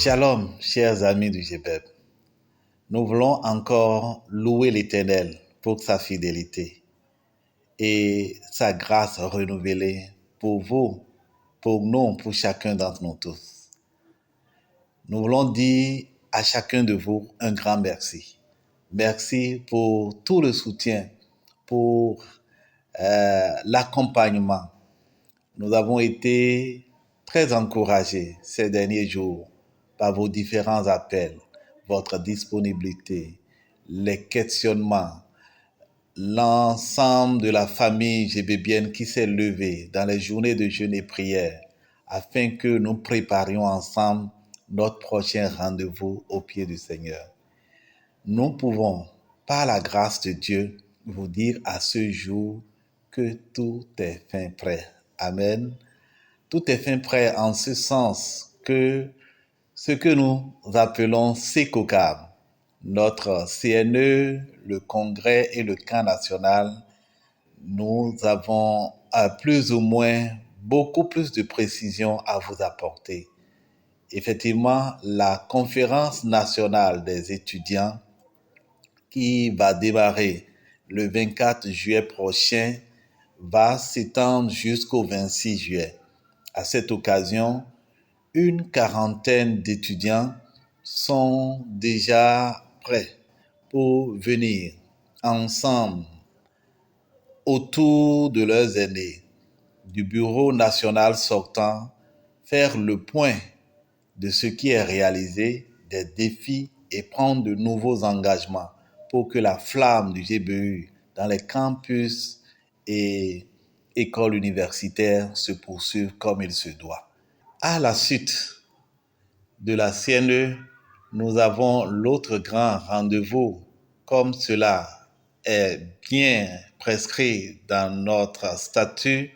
Shalom, chers amis du GPEP. Nous voulons encore louer l'Éternel pour sa fidélité et sa grâce renouvelée pour vous, pour nous, pour chacun d'entre nous tous. Nous voulons dire à chacun de vous un grand merci. Merci pour tout le soutien, pour l'accompagnement. Nous avons été très encouragés ces derniers jours par vos différents appels, votre disponibilité, les questionnements, l'ensemble de la famille GBBN qui s'est levée dans les journées de jeûne et prière afin que nous préparions ensemble notre prochain rendez-vous au pied du Seigneur. Nous pouvons, par la grâce de Dieu, vous dire à ce jour que tout est fin prêt. Amen. Tout est fin prêt en ce sens que ce que nous appelons CECOCAM, notre CNE, le Congrès et le camp national, nous avons plus ou moins beaucoup plus de précision à vous apporter. Effectivement, la conférence nationale des étudiants qui va démarrer le 24 juillet prochain va s'étendre jusqu'au 26 juillet. À cette occasion, une quarantaine d'étudiants sont déjà prêts pour venir ensemble autour de leurs aînés du bureau national sortant, faire le point de ce qui est réalisé, des défis et prendre de nouveaux engagements pour que la flamme du GBU dans les campus et écoles universitaires se poursuive comme il se doit. À la suite de la CNE, nous avons l'autre grand rendez-vous, comme cela est bien prescrit dans notre statut,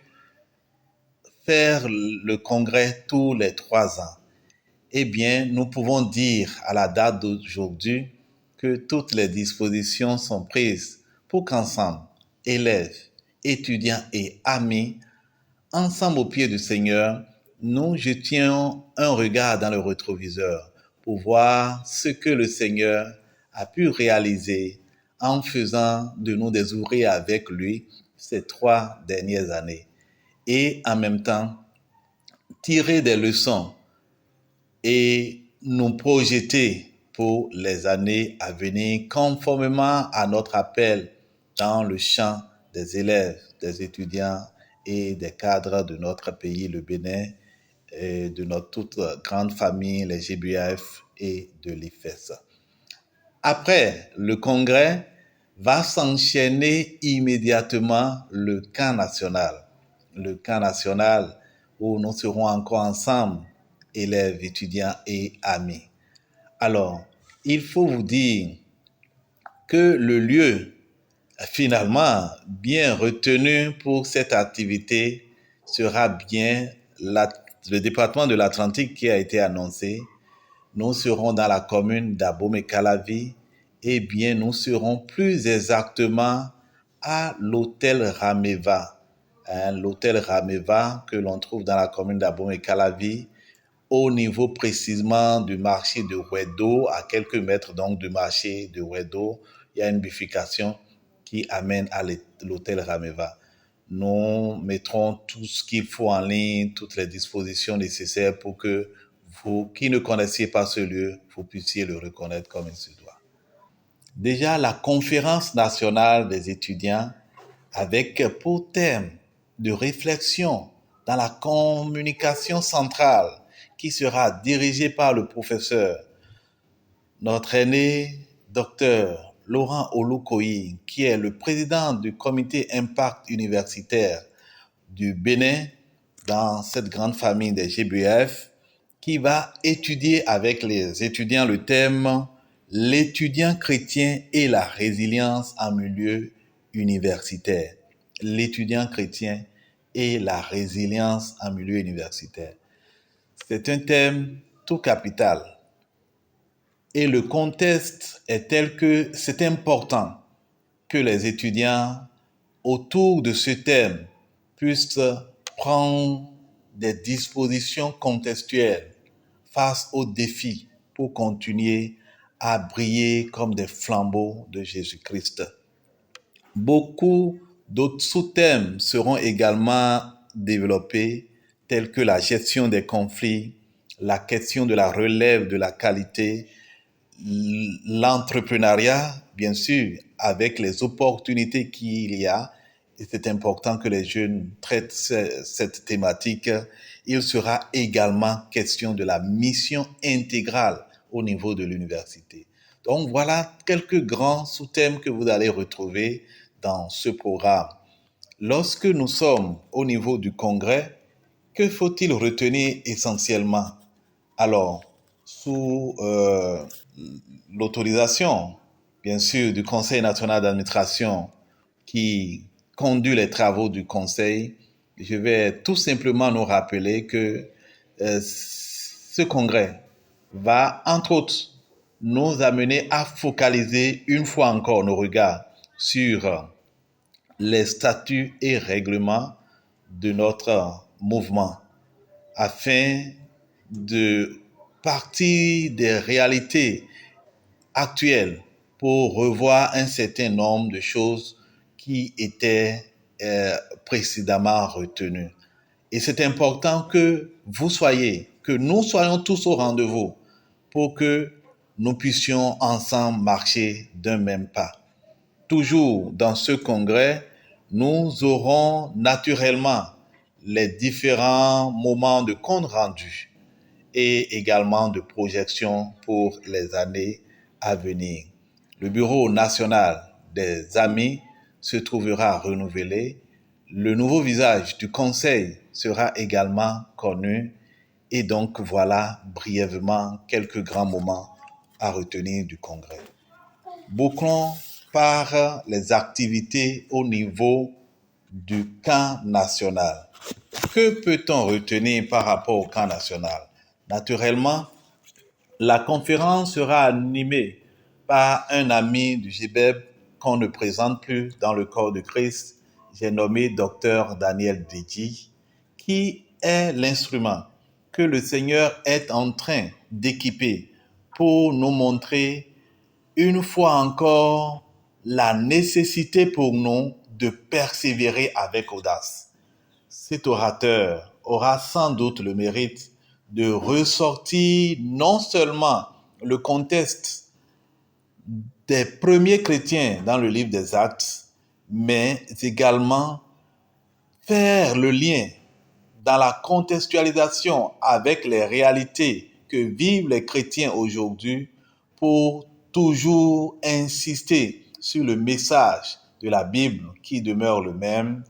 faire le congrès tous les 3 ans. Eh bien, nous pouvons dire à la date d'aujourd'hui que toutes les dispositions sont prises pour qu'ensemble, élèves, étudiants et amis, ensemble au pied du Seigneur, nous jetions un regard dans le rétroviseur pour voir ce que le Seigneur a pu réaliser en faisant de nous des ouvriers avec lui ces 3 dernières années. Et en même temps, tirer des leçons et nous projeter pour les années à venir conformément à notre appel dans le champ des élèves, des étudiants et des cadres de notre pays, le Bénin, et de notre toute grande famille, les GBAF et de l'IFES. Après le congrès, va s'enchaîner immédiatement le camp national. Le camp national où nous serons encore ensemble, élèves, étudiants et amis. Alors, il faut vous dire que le lieu finalement bien retenu pour cette activité sera bien le département de l'Atlantique qui a été annoncé. Nous serons dans la commune d'Abomey-Calavi. Eh bien, nous serons plus exactement à l'hôtel Rameva. L'hôtel Rameva que l'on trouve dans la commune d'Abomey-Calavi, au niveau précisément du marché de Ouedo, à quelques mètres donc du marché de Ouedo, il y a une bifurcation qui amène à l'hôtel Rameva. Nous mettrons tout ce qu'il faut en ligne, toutes les dispositions nécessaires pour que vous qui ne connaissiez pas ce lieu, vous puissiez le reconnaître comme il se doit. Déjà, la conférence nationale des étudiants avec pour thème de réflexion dans la communication centrale qui sera dirigée par le professeur, notre aîné, docteur Laurent Olukoyi, qui est le président du comité Impact universitaire du Bénin dans cette grande famille des GBF, qui va étudier avec les étudiants le thème « L'étudiant chrétien et la résilience en milieu universitaire ». L'étudiant chrétien et la résilience en milieu universitaire. C'est un thème tout capital. Et le contexte est tel que c'est important que les étudiants autour de ce thème puissent prendre des dispositions contextuelles face aux défis pour continuer à briller comme des flambeaux de Jésus-Christ. Beaucoup d'autres sous-thèmes seront également développés, tels que la gestion des conflits, la question de la relève de la qualité, l'entrepreneuriat, bien sûr, avec les opportunités qu'il y a. Et c'est important que les jeunes traitent cette thématique. Il sera également question de la mission intégrale au niveau de l'université. Donc voilà quelques grands sous-thèmes que vous allez retrouver dans ce programme. Lorsque nous sommes au niveau du congrès, que faut-il retenir essentiellement? Alors, sous l'autorisation, bien sûr, du Conseil national d'administration qui conduit les travaux du Conseil, je vais tout simplement nous rappeler que ce congrès va, entre autres, nous amener à focaliser une fois encore nos regards sur les statuts et règlements de notre mouvement afin de partir des réalités actuelles pour revoir un certain nombre de choses qui étaient précédemment retenues. Et c'est important que que nous soyons tous au rendez-vous pour que nous puissions ensemble marcher d'un même pas. Toujours dans ce congrès, nous aurons naturellement les différents moments de compte rendu et également de projection pour les années à venir. Le Bureau national des amis se trouvera renouvelé. Le nouveau visage du Conseil sera également connu. Et donc voilà brièvement quelques grands moments à retenir du Congrès. Bouclons par les activités au niveau du camp national. Que peut-on retenir par rapport au camp national? Naturellement, la conférence sera animée par un ami du GBEB qu'on ne présente plus dans le corps de Christ. J'ai nommé Dr Daniel Deji, qui est l'instrument que le Seigneur est en train d'équiper pour nous montrer une fois encore la nécessité pour nous de persévérer avec audace. Cet orateur aura sans doute le mérite de ressortir non seulement le contexte des premiers chrétiens dans le livre des Actes, mais également faire le lien dans la contextualisation avec les réalités que vivent les chrétiens aujourd'hui pour toujours insister sur le message de la Bible qui demeure le même,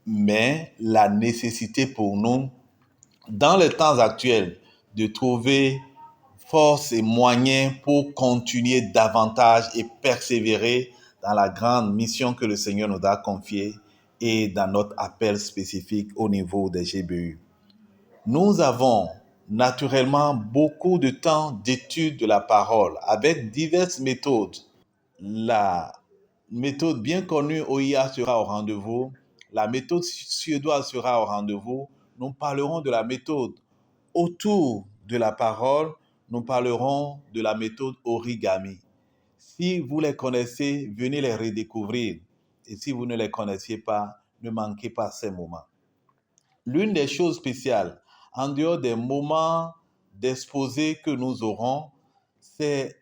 mais la nécessité pour nous, dans les temps actuels, de trouver force et moyens pour continuer davantage et persévérer dans la grande mission que le Seigneur nous a confiée et dans notre appel spécifique au niveau des GBU. Nous avons naturellement beaucoup de temps d'étude de la parole avec diverses méthodes. La méthode bien connue OIA sera au rendez-vous. La méthode suédoise sera au rendez-vous. Nous parlerons de la méthode autour de la parole. Nous parlerons de la méthode origami. Si vous les connaissez, venez les redécouvrir. Et si vous ne les connaissiez pas, ne manquez pas ces moments. L'une des choses spéciales, en dehors des moments d'exposé que nous aurons, c'est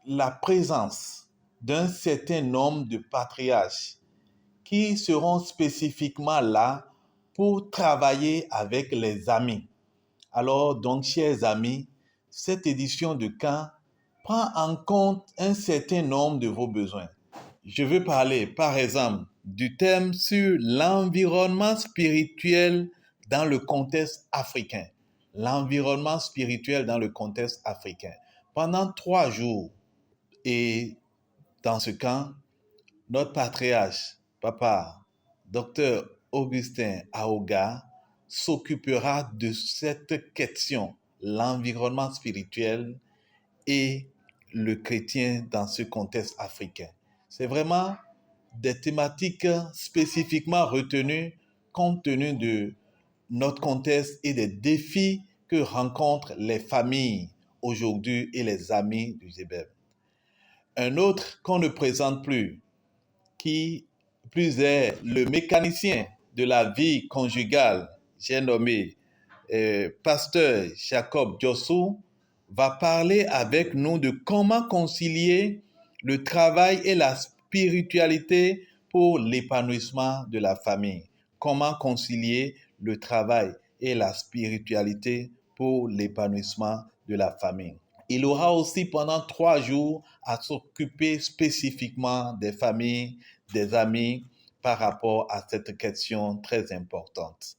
la présence d'un certain nombre de patriarches qui seront spécifiquement là pour travailler avec les amis. Alors, donc, chers amis, cette édition de camp prend en compte un certain nombre de vos besoins. Je veux parler, par exemple, du thème sur l'environnement spirituel dans le contexte africain. L'environnement spirituel dans le contexte africain. Pendant 3 jours, et dans ce camp, notre patriarche, Papa, Dr Augustin Aoga, s'occupera de cette question, l'environnement spirituel et le chrétien dans ce contexte africain. C'est vraiment des thématiques spécifiquement retenues compte tenu de notre contexte et des défis que rencontrent les familles aujourd'hui et les amis du GBEM. Un autre qu'on ne présente plus, qui plus est le mécanicien de la vie conjugale, j'ai nommé pasteur Jacob Diossou, va parler avec nous de comment concilier le travail et la spiritualité pour l'épanouissement de la famille. Comment concilier le travail et la spiritualité pour l'épanouissement de la famille. Il aura aussi pendant 3 jours à s'occuper spécifiquement des familles, des amis par rapport à cette question très importante.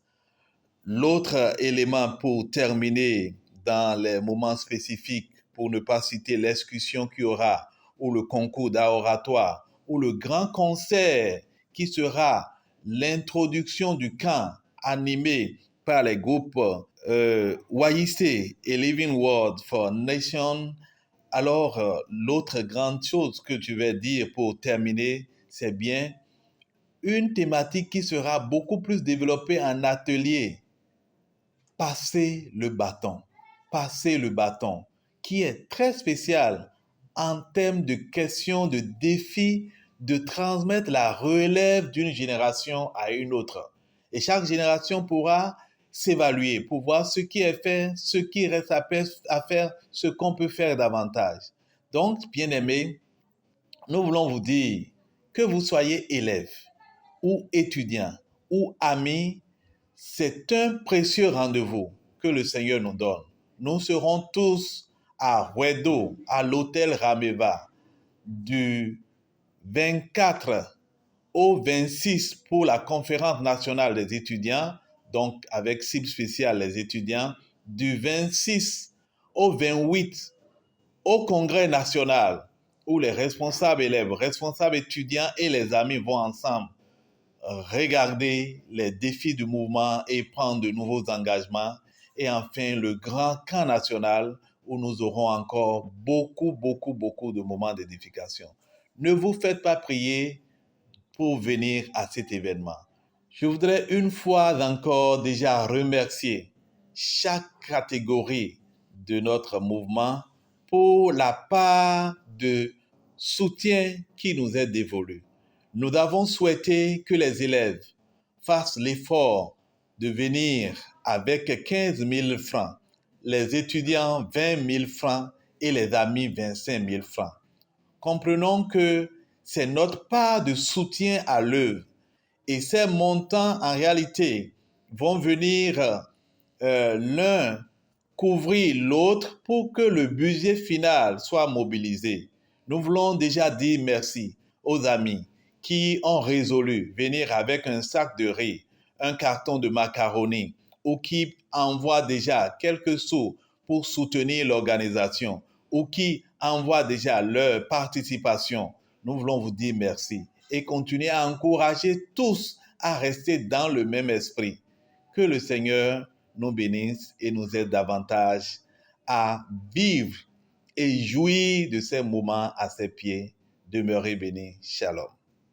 L'autre élément pour terminer dans les moments spécifiques, pour ne pas citer l'excursion qu'il y aura, ou le concours d'oratoire, ou le grand concert qui sera l'introduction du camp animé par les groupes YIC et Living Word for Nation. Alors, l'autre grande chose que je vais dire pour terminer, c'est bien une thématique qui sera beaucoup plus développée en atelier. Passer le bâton, qui est très spécial en termes de questions, de défis, de transmettre la relève d'une génération à une autre. Et chaque génération pourra s'évaluer pour voir ce qui est fait, ce qui reste à faire, ce qu'on peut faire davantage. Donc, bien-aimés, nous voulons vous dire que vous soyez élève ou étudiant ou ami, c'est un précieux rendez-vous que le Seigneur nous donne. Nous serons tous à Ruedo, à l'hôtel Rameva, du 24 au 26 pour la conférence nationale des étudiants, donc avec cible spéciale les étudiants, du 26 au 28 au congrès national où les responsables élèves, responsables étudiants et les amis vont ensemble regarder les défis du mouvement et prendre de nouveaux engagements. Et enfin, le grand camp national où nous aurons encore beaucoup de moments d'édification. Ne vous faites pas prier pour venir à cet événement. Je voudrais une fois encore déjà remercier chaque catégorie de notre mouvement pour la part de soutien qui nous est dévolue. Nous avons souhaité que les élèves fassent l'effort de venir avec 15 000 francs, les étudiants 20 000 francs et les amis 25 000 francs. Comprenons que c'est notre part de soutien à l'œuvre et ces montants en réalité vont venir l'un couvrir l'autre pour que le budget final soit mobilisé. Nous voulons déjà dire merci aux amis qui ont résolu venir avec un sac de riz, un carton de macaroni ou qui envoient déjà quelques sous pour soutenir l'organisation ou qui envoient déjà leur participation. Nous voulons vous dire merci et continuer à encourager tous à rester dans le même esprit. Que le Seigneur nous bénisse et nous aide davantage à vivre et jouir de ces moments à ses pieds. Demeurez bénis. Shalom.